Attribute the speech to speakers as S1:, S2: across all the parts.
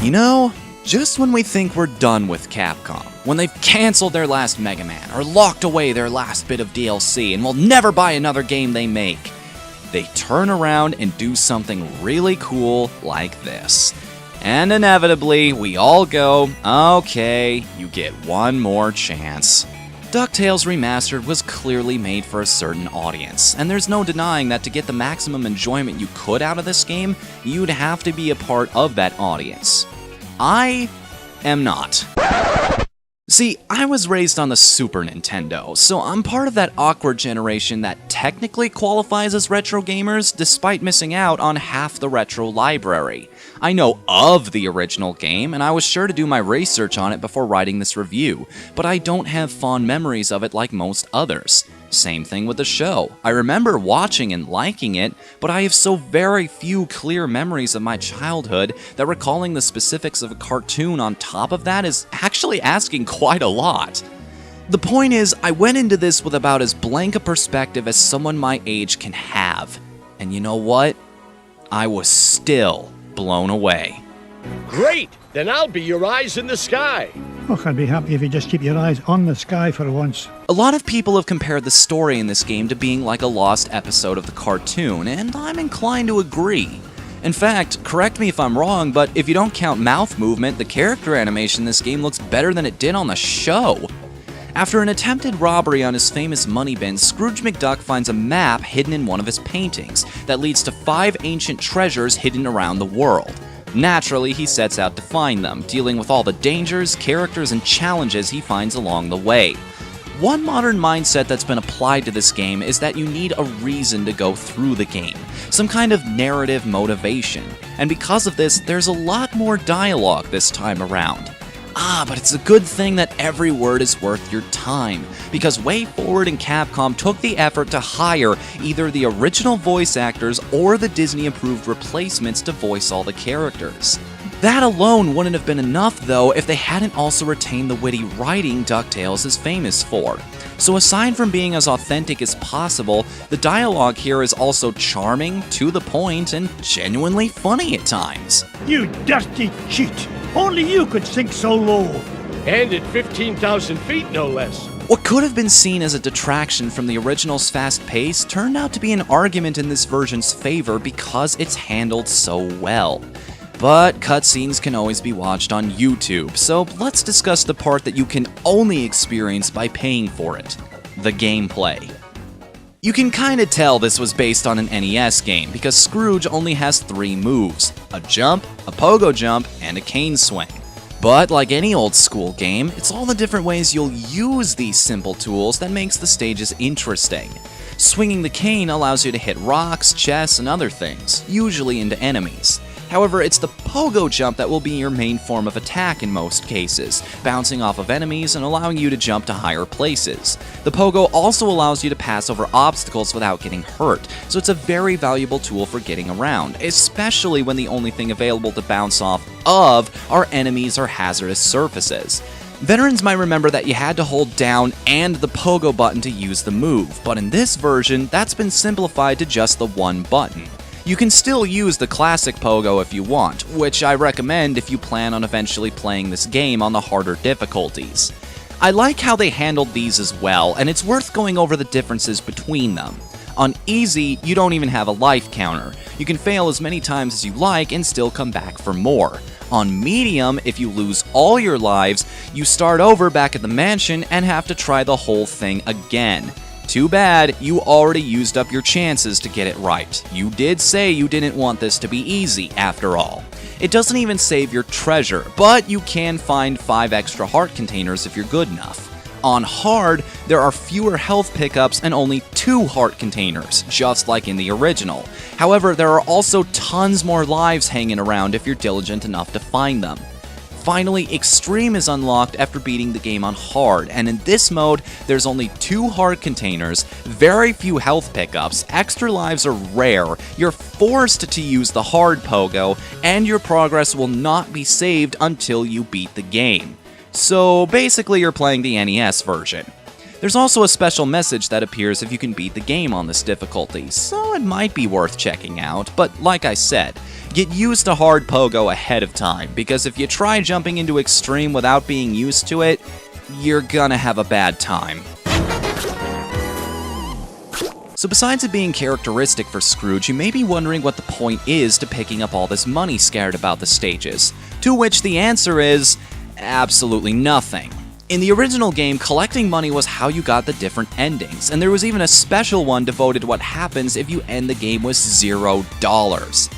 S1: You know, just when we think we're done with Capcom, when they've cancelled their last Mega Man or locked away their last bit of DLC and will never buy another game they make, they turn around and do something really cool like this. And inevitably, we all go, okay, you get one more chance. Ducktales Remastered was clearly made for a certain audience, and there's no denying that to get the maximum enjoyment you could out of this game, you'd have to be a part of that audience. I am not. See, I was raised on the Super Nintendo, so I'm part of that awkward generation that technically qualifies as retro gamers despite missing out on half the retro library. I know of the original game, and I was sure to do my research on it before writing this review, but I don't have fond memories of it like most others. Same thing with the show. I remember watching and liking it, but I have so very few clear memories of my childhood that recalling the specifics of a cartoon on top of that is actually asking quite a lot. The point is, I went into this with about as blank a perspective as someone my age can have. And you know what? I was still blown away.
S2: Great! Then I'll be your eyes in the sky.
S3: Oh, I'd be happy if you just keep your eyes on the sky for once.
S1: A lot of people have compared the story in this game to being like a lost episode of the cartoon, and I'm inclined to agree. In fact, correct me if I'm wrong, but if you don't count mouth movement, the character animation in this game looks better than it did on the show. After an attempted robbery on his famous money bin, Scrooge McDuck finds a map hidden in one of his paintings that leads to 5 ancient treasures hidden around the world. Naturally, he sets out to find them, dealing with all the dangers, characters, and challenges he finds along the way. One modern mindset that's been applied to this game is that you need a reason to go through the game, some kind of narrative motivation, and because of this, there's a lot more dialogue this time around. But it's a good thing that every word is worth your time, because WayForward and Capcom took the effort to hire either the original voice actors or the Disney-approved replacements to voice all the characters. That alone wouldn't have been enough, though, if they hadn't also retained the witty writing DuckTales is famous for. So aside from being as authentic as possible, the dialogue here is also charming, to the point, and genuinely funny at times.
S3: You dirty cheat! Only you could sink so low!
S2: And at 15,000 feet, no less.
S1: What could have been seen as a detraction from the original's fast pace turned out to be an argument in this version's favor because it's handled so well. But cutscenes can always be watched on YouTube, so let's discuss the part that you can only experience by paying for it: the gameplay. You can kinda tell this was based on an NES game because Scrooge only has 3 moves: a jump, a pogo jump, and a cane swing. But like any old school game, it's all the different ways you'll use these simple tools that makes the stages interesting. Swinging the cane allows you to hit rocks, chests, and other things, usually into enemies. However, it's the pogo jump that will be your main form of attack in most cases, bouncing off of enemies and allowing you to jump to higher places. The pogo also allows you to pass over obstacles without getting hurt, so it's a very valuable tool for getting around, especially when the only thing available to bounce off of are enemies or hazardous surfaces. Veterans might remember that you had to hold down and the pogo button to use the move, but in this version, that's been simplified to just the one button. You can still use the classic pogo if you want, which I recommend if you plan on eventually playing this game on the harder difficulties. I like how they handled these as well, and it's worth going over the differences between them. On easy, you don't even have a life counter. You can fail as many times as you like and still come back for more. On medium, if you lose all your lives, you start over back at the mansion and have to try the whole thing again. Too bad, you already used up your chances to get it right. You did say you didn't want this to be easy, after all. It doesn't even save your treasure, but you can find 5 extra heart containers if you're good enough. On hard, there are fewer health pickups and only 2 heart containers, just like in the original. However, there are also tons more lives hanging around if you're diligent enough to find them. Finally, Extreme is unlocked after beating the game on hard, and in this mode, there's only 2 hard containers, very few health pickups, extra lives are rare, you're forced to use the hard pogo, and your progress will not be saved until you beat the game. So basically you're playing the NES version. There's also a special message that appears if you can beat the game on this difficulty, so it might be worth checking out, but like I said, get used to hard pogo ahead of time, because if you try jumping into extreme without being used to it, you're gonna have a bad time. So besides it being characteristic for Scrooge, you may be wondering what the point is to picking up all this money scattered about the stages, to which the answer is absolutely nothing. In the original game, collecting money was how you got the different endings, and there was even a special one devoted to what happens if you end the game with $0.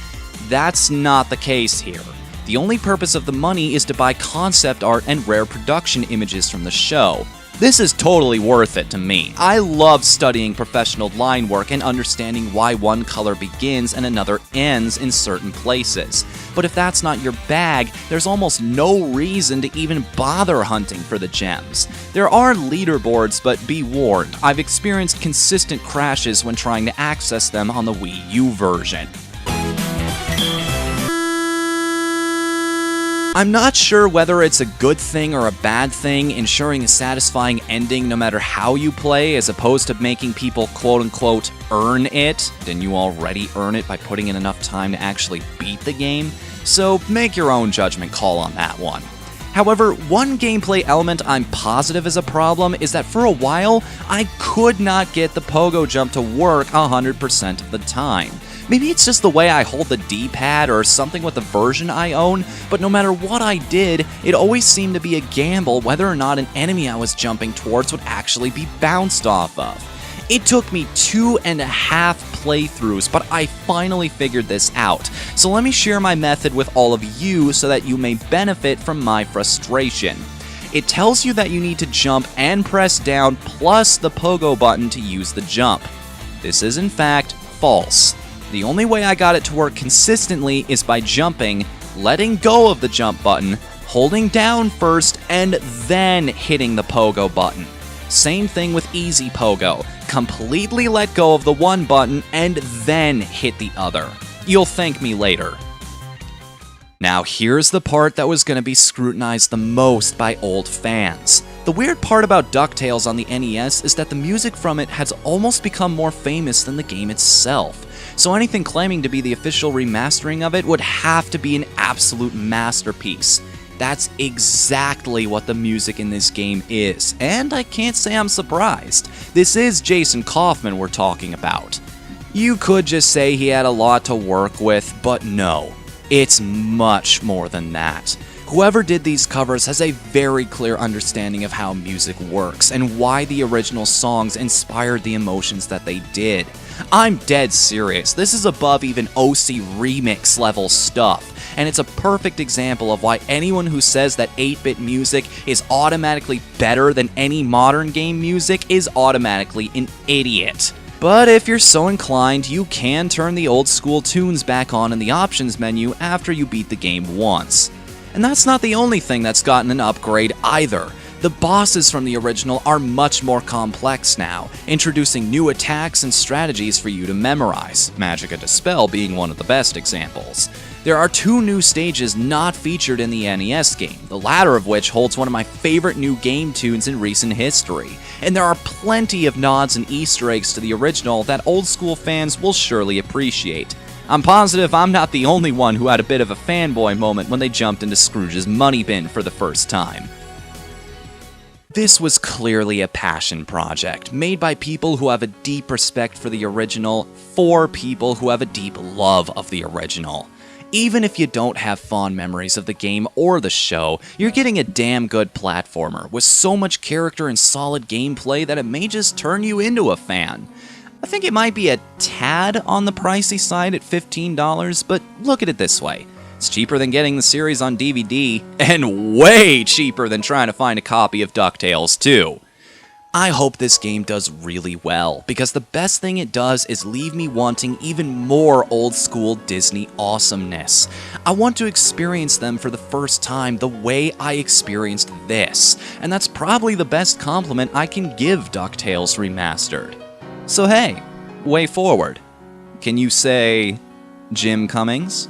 S1: That's not the case here. The only purpose of the money is to buy concept art and rare production images from the show. This is totally worth it to me. I love studying professional line work and understanding why one color begins and another ends in certain places. But if that's not your bag, there's almost no reason to even bother hunting for the gems. There are leaderboards, but be warned, I've experienced consistent crashes when trying to access them on the Wii U version. I'm not sure whether it's a good thing or a bad thing ensuring a satisfying ending no matter how you play, as opposed to making people quote-unquote earn it. Didn't you already earn it by putting in enough time to actually beat the game? So make your own judgment call on that one. However, one gameplay element I'm positive is a problem is that for a while, I could not get the pogo jump to work 100% of the time. Maybe it's just the way I hold the D-pad or something with the version I own, but no matter what I did, it always seemed to be a gamble whether or not an enemy I was jumping towards would actually be bounced off of. It took me 2.5 playthroughs, but I finally figured this out. So let me share my method with all of you so that you may benefit from my frustration. It tells you that you need to jump and press down plus the pogo button to use the jump. This is in fact false. The only way I got it to work consistently is by jumping, letting go of the jump button, holding down first, and then hitting the pogo button. Same thing with easy pogo. Completely let go of the one button and then hit the other. You'll thank me later. Now here's the part that was going to be scrutinized the most by old fans. The weird part about DuckTales on the NES is that the music from it has almost become more famous than the game itself. So anything claiming to be the official remastering of it would have to be an absolute masterpiece. That's exactly what the music in this game is, and I can't say I'm surprised. This is Jason Kaufman we're talking about. You could just say he had a lot to work with, but no. It's much more than that. Whoever did these covers has a very clear understanding of how music works and why the original songs inspired the emotions that they did. I'm dead serious, this is above even OC remix level stuff, and it's a perfect example of why anyone who says that 8-bit music is automatically better than any modern game music is automatically an idiot. But if you're so inclined, you can turn the old school tunes back on in the options menu after you beat the game once. And that's not the only thing that's gotten an upgrade either. The bosses from the original are much more complex now, introducing new attacks and strategies for you to memorize, Magicka Dispel being one of the best examples. There are 2 new stages not featured in the NES game, the latter of which holds one of my favorite new game tunes in recent history, and there are plenty of nods and Easter eggs to the original that old school fans will surely appreciate. I'm positive I'm not the only one who had a bit of a fanboy moment when they jumped into Scrooge's money bin for the first time. This was clearly a passion project, made by people who have a deep respect for the original, for people who have a deep love of the original. Even if you don't have fond memories of the game or the show, you're getting a damn good platformer with so much character and solid gameplay that it may just turn you into a fan. I think it might be a tad on the pricey side at $15, but look at it this way. It's cheaper than getting the series on DVD, and way cheaper than trying to find a copy of DuckTales 2. I hope this game does really well, because the best thing it does is leave me wanting even more old school Disney awesomeness. I want to experience them for the first time the way I experienced this, and that's probably the best compliment I can give DuckTales Remastered. So hey, way forward. Can you say Jim Cummings?